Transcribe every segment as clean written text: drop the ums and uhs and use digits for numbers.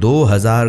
2000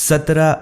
17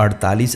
48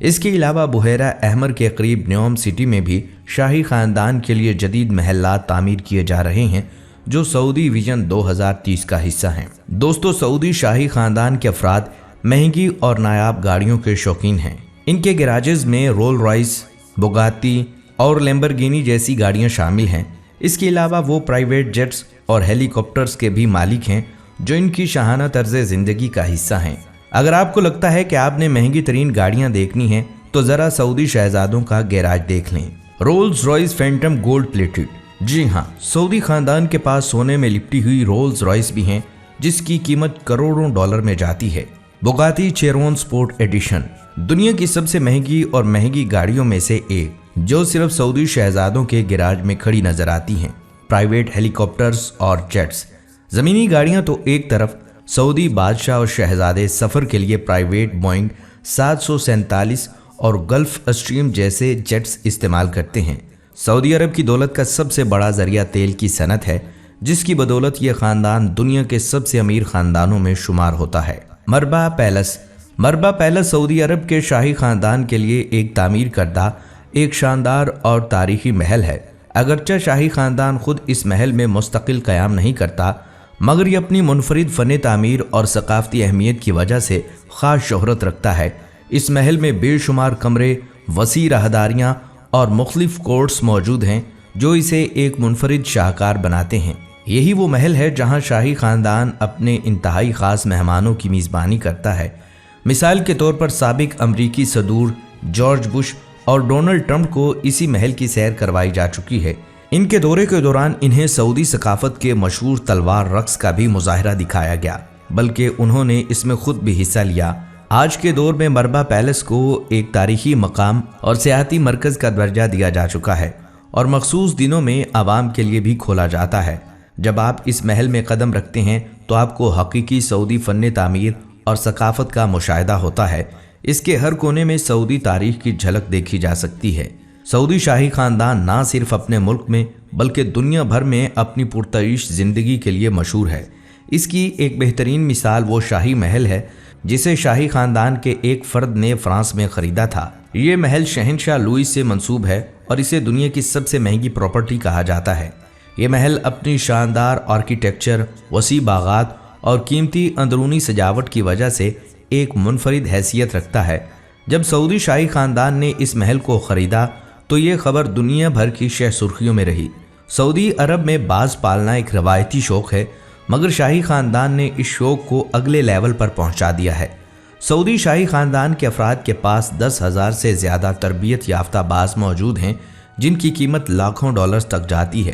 اس کے علاوہ بحیرہ احمر کے قریب نیوم سٹی میں بھی شاہی خاندان کے لیے جدید محلات تعمیر کیے جا رہے ہیں جو سعودی ویژن 2030 کا حصہ ہیں۔ دوستو، سعودی شاہی خاندان کے افراد مہنگی اور نایاب گاڑیوں کے شوقین ہیں۔ ان کے گیراجز میں رول رائس، بوگاتی اور لیمبرگینی جیسی گاڑیاں شامل ہیں۔ اس کے علاوہ وہ پرائیویٹ جیٹس اور ہیلی کاپٹرز کے بھی مالک ہیں جو ان کی شاہانہ طرز زندگی کا حصہ ہیں۔ اگر آپ کو لگتا ہے کہ آپ نے مہنگی ترین گاڑیاں دیکھنی ہیں تو ذرا سعودی شہزادوں کا گیراج دیکھ لیں۔ Rolls Royce Phantom gold plated. جی ہاں، سعودی خاندان کے پاس سونے میں لپٹی ہوئی رولز رائس بھی ہیں جس کی قیمت کروڑوں ڈالر میں جاتی ہے۔ بوگاتی چیرون سپورٹ ایڈیشن دنیا کی سب سے مہنگی اور مہنگی گاڑیوں میں سے ایک جو صرف سعودی شہزادوں کے گیراج میں کھڑی نظر آتی ہیں۔ پرائیویٹ ہیلی کاپٹرز اور جیٹس، زمینی گاڑیاں تو ایک طرف، سعودی بادشاہ اور شہزادے سفر کے لیے پرائیویٹ بوئنگ 747 اور گلف اسٹریم جیسے جیٹس استعمال کرتے ہیں۔ سعودی عرب کی دولت کا سب سے بڑا ذریعہ تیل کی صنعت ہے جس کی بدولت یہ خاندان دنیا کے سب سے امیر خاندانوں میں شمار ہوتا ہے۔ مربع پیلس۔ مربع پیلس سعودی عرب کے شاہی خاندان کے لیے ایک تعمیر کردہ ایک شاندار اور تاریخی محل ہے۔ اگرچہ شاہی خاندان خود اس محل میں مستقل قیام نہیں کرتا، مگر یہ اپنی منفرد فن تعمیر اور ثقافتی اہمیت کی وجہ سے خاص شہرت رکھتا ہے۔ اس محل میں بے شمار کمرے، وسیع راہداریاں اور مختلف کورٹس موجود ہیں جو اسے ایک منفرد شاہکار بناتے ہیں۔ یہی وہ محل ہے جہاں شاہی خاندان اپنے انتہائی خاص مہمانوں کی میزبانی کرتا ہے۔ مثال کے طور پر سابق امریکی صدور جارج بش اور ڈونلڈ ٹرمپ کو اسی محل کی سیر کروائی جا چکی ہے۔ ان کے دورے کے دوران انہیں سعودی ثقافت کے مشہور تلوار رقص کا بھی مظاہرہ دکھایا گیا، بلکہ انہوں نے اس میں خود بھی حصہ لیا۔ آج کے دور میں مربع پیلس کو ایک تاریخی مقام اور سیاحتی مرکز کا درجہ دیا جا چکا ہے اور مخصوص دنوں میں عوام کے لیے بھی کھولا جاتا ہے۔ جب آپ اس محل میں قدم رکھتے ہیں تو آپ کو حقیقی سعودی فن تعمیر اور ثقافت کا مشاہدہ ہوتا ہے۔ اس کے ہر کونے میں سعودی تاریخ کی جھلک دیکھی جا سکتی ہے۔ سعودی شاہی خاندان نہ صرف اپنے ملک میں بلکہ دنیا بھر میں اپنی پرتعیش زندگی کے لیے مشہور ہے۔ اس کی ایک بہترین مثال وہ شاہی محل ہے جسے شاہی خاندان کے ایک فرد نے فرانس میں خریدا تھا۔ یہ محل شہنشاہ لوئس سے منسوب ہے اور اسے دنیا کی سب سے مہنگی پراپرٹی کہا جاتا ہے۔ یہ محل اپنی شاندار آرکیٹیکچر، وسیع باغات اور قیمتی اندرونی سجاوٹ کی وجہ سے ایک منفرد حیثیت رکھتا ہے۔ جب سعودی شاہی خاندان نے اس محل کو خریدا تو یہ خبر دنیا بھر کی شہ سرخیوں میں رہی۔ سعودی عرب میں باز پالنا ایک روایتی شوق ہے، مگر شاہی خاندان نے اس شوق کو اگلے لیول پر پہنچا دیا ہے۔ سعودی شاہی خاندان کے افراد کے پاس 10,000 سے زیادہ تربیت یافتہ باز موجود ہیں جن کی قیمت لاکھوں ڈالرز تک جاتی ہے۔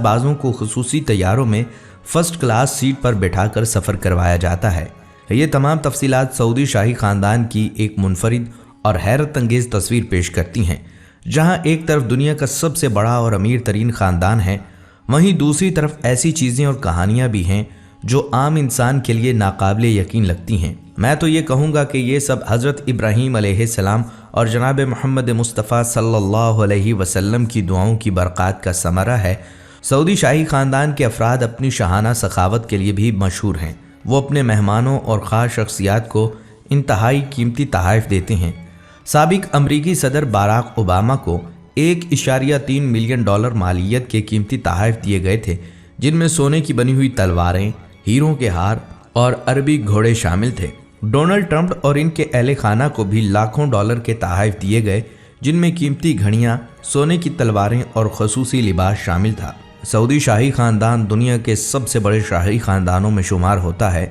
بازوں کو خصوصی طیاروں میں فرسٹ کلاس سیٹ پر بٹھا کر سفر کروایا جاتا ہے۔ یہ تمام تفصیلات سعودی شاہی خاندان کی ایک منفرد اور حیرت انگیز تصویر پیش کرتی ہیں۔ جہاں ایک طرف دنیا کا سب سے بڑا اور امیر ترین خاندان ہے، وہیں دوسری طرف ایسی چیزیں اور کہانیاں بھی ہیں جو عام انسان کے لیے ناقابل یقین لگتی ہیں۔ میں تو یہ کہوں گا کہ یہ سب حضرت ابراہیم علیہ السلام اور جناب محمد مصطفیٰ صلی اللہ علیہ وسلم کی دعاؤں کی برکات کا ثمرہ ہے۔ سعودی شاہی خاندان کے افراد اپنی شاہانہ سخاوت کے لیے بھی مشہور ہیں۔ وہ اپنے مہمانوں اور خاص شخصیات کو انتہائی قیمتی تحائف دیتے ہیں۔ سابق امریکی صدر باراک اوباما کو 1.3 ملین ڈالر مالیت کے قیمتی تحائف دیے گئے تھے، جن میں سونے کی بنی ہوئی تلواریں، ہیروں کے ہار اور عربی گھوڑے شامل تھے۔ ڈونلڈ ٹرمپ اور ان کے اہل خانہ کو بھی لاکھوں ڈالر کے تحائف دیے گئے، جن میں قیمتی گھڑیاں، سونے کی تلواریں اور خصوصی لباس شامل تھا۔ سعودی شاہی خاندان دنیا کے سب سے بڑے شاہی خاندانوں میں شمار ہوتا ہے۔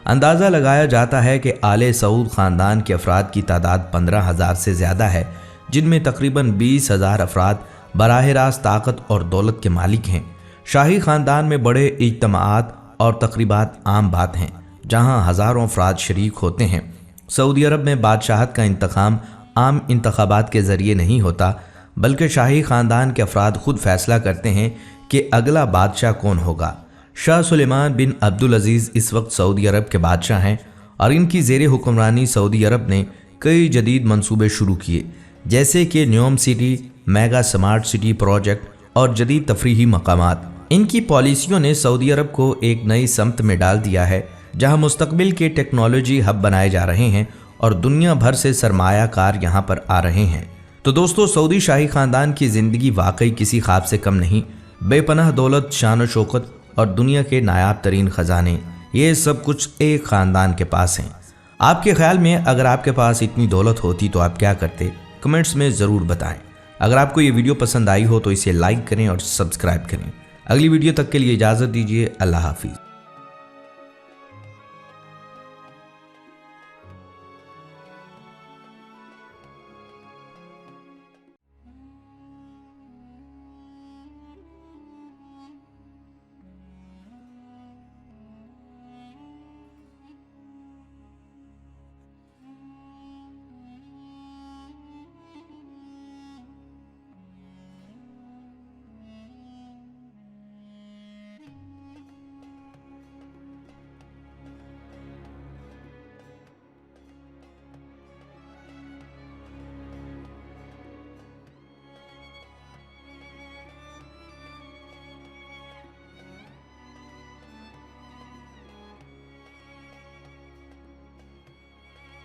اندازہ لگایا جاتا ہے کہ آل سعود خاندان کے افراد کی تعداد 15,000 سے زیادہ ہے، جن میں تقریباً 20,000 افراد براہ راست طاقت اور دولت کے مالک ہیں۔ شاہی خاندان میں بڑے اجتماعات اور تقریبات عام بات ہیں، جہاں ہزاروں افراد شریک ہوتے ہیں۔ سعودی عرب میں بادشاہت کا انتخاب عام انتخابات کے ذریعے نہیں ہوتا، بلکہ شاہی خاندان کے افراد خود فیصلہ کرتے ہیں کہ اگلا بادشاہ کون ہوگا۔ شاہ سلیمان بن عبدالعزیز اس وقت سعودی عرب کے بادشاہ ہیں اور ان کی زیر حکمرانی سعودی عرب نے کئی جدید منصوبے شروع کیے، جیسے کہ NEOM city, mega smart city project اور جدید تفریحی مقامات۔ ان کی پالیسیوں نے سعودی عرب کو ایک نئی سمت میں ڈال دیا ہے، جہاں مستقبل کے ٹیکنالوجی ہب بنائے جا رہے ہیں اور دنیا بھر سے سرمایہ کار یہاں پر آ رہے ہیں۔ تو دوستو، سعودی شاہی خاندان کی زندگی واقعی کسی خواب سے کم نہیں۔ بے پناہ دولت، شان و شوکت اور دنیا کے نایاب ترین خزانے، یہ سب کچھ ایک خاندان کے پاس ہیں۔ آپ کے خیال میں اگر آپ کے پاس اتنی دولت ہوتی تو آپ کیا کرتے؟ کمنٹس میں ضرور بتائیں۔ اگر آپ کو یہ ویڈیو پسند آئی ہو تو اسے لائک کریں اور سبسکرائب کریں۔ اگلی ویڈیو تک کے لیے اجازت دیجیے۔ اللہ حافظ۔